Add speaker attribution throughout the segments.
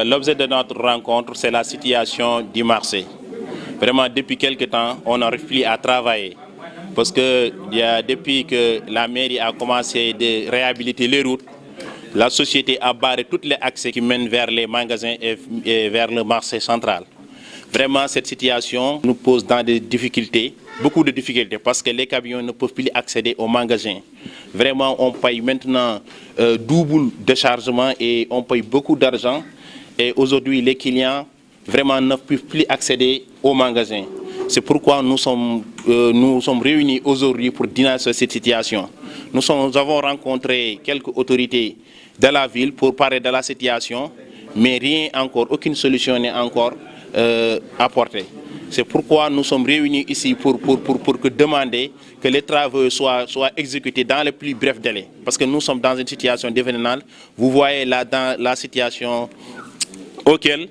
Speaker 1: L'objet de notre rencontre, c'est la situation du marché. Vraiment, depuis quelque temps, on n'arrive plus à travailler. Parce que depuis que la mairie a commencé à réhabiliter les routes, la société a barré tous les accès qui mènent vers les magasins et vers le marché central. Vraiment, cette situation nous pose dans des difficultés, beaucoup de difficultés, parce que les camions ne peuvent plus accéder aux magasins. Vraiment, on paye maintenant double de chargement et on paye beaucoup d'argent. Et aujourd'hui, les clients vraiment ne peuvent plus accéder aux magasins. C'est pourquoi nous sommes réunis aujourd'hui pour dynamiser cette situation. Nous avons rencontré quelques autorités de la ville pour parler de la situation, mais rien encore, aucune solution n'est encore apportée. C'est pourquoi nous sommes réunis ici pour demander que les travaux soient exécutés dans les plus brefs délais. Parce que nous sommes dans une situation dévénale. Vous voyez là dans la situation auquel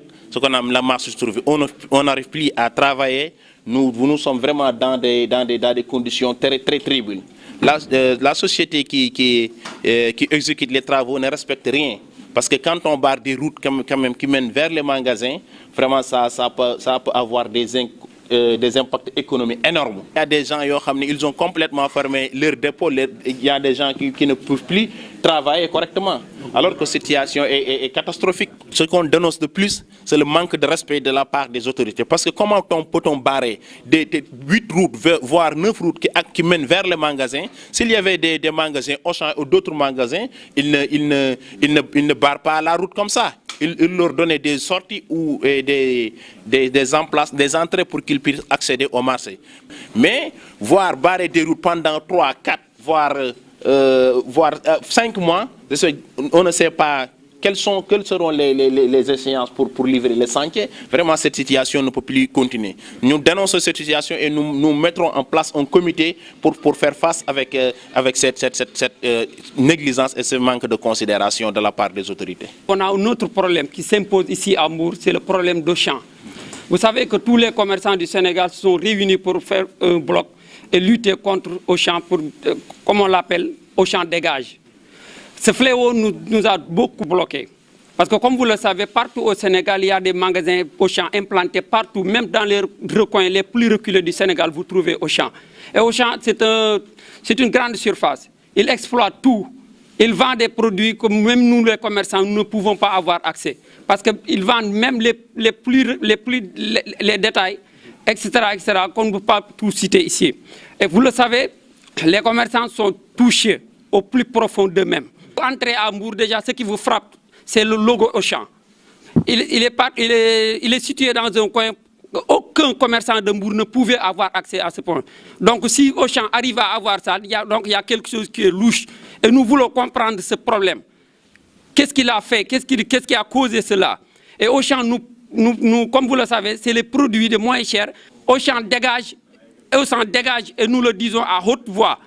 Speaker 1: la marche se trouve. On n'arrive plus à travailler. Nous sommes vraiment dans des conditions très terribles. La société qui exécute les travaux ne respecte rien. Parce que quand on barre des routes quand même, qui mènent vers les magasins, vraiment ça peut avoir des impacts économiques énormes. Il y a des gens ils ont complètement fermé leur dépôt. Il y a des gens qui ne peuvent plus travailler correctement. Alors que cette situation est catastrophique. Ce qu'on dénonce de plus, c'est le manque de respect de la part des autorités. Parce que comment peut-on barrer des 8 routes, voire 9 routes qui mènent vers les magasins? S'il y avait des magasins Auchan ou d'autres magasins, ils ne barrent pas la route comme ça. Ils leur donnaient des sorties ou des entrées pour qu'ils puissent accéder au marché. Mais voir barrer des routes pendant 3, 4, voire 5 mois, on ne sait pas quelles seront les échéances pour livrer les sentiers. Vraiment, cette situation ne peut plus continuer. Nous dénonçons cette situation et nous mettrons en place un comité pour faire face avec cette négligence et ce manque de considération de la part des autorités.
Speaker 2: On a un autre problème qui s'impose ici à Mbour, c'est le problème d'Auchan. Vous savez que tous les commerçants du Sénégal se sont réunis pour faire un bloc et lutter contre Auchan, comme on l'appelle, Auchan dégage. Ce fléau nous a beaucoup bloqués. Parce que comme vous le savez, partout au Sénégal, il y a des magasins Auchan implantés partout, même dans les recoins les plus reculés du Sénégal, vous trouvez Auchan. Et Auchan, c'est une grande surface. Il exploite tout. Il vend des produits que même nous, les commerçants, nous ne pouvons pas avoir accès. Parce qu'ils vendent même les détails, etc., qu'on ne peut pas tout citer ici. Et vous le savez, les commerçants sont touchés au plus profond d'eux-mêmes. Entrez à Mbour, déjà, ce qui vous frappe, c'est le logo Auchan. Il est situé dans un coin aucun commerçant de Mbour ne pouvait avoir accès à ce point. Donc si Auchan arrive à avoir ça, il y a quelque chose qui est louche. Et nous voulons comprendre ce problème. Qu'est-ce qu'il a fait? Qu'est-ce qui a causé cela? Et Auchan, comme vous le savez, c'est les produits les moins chers. Auchan dégage et nous le disons à haute voix.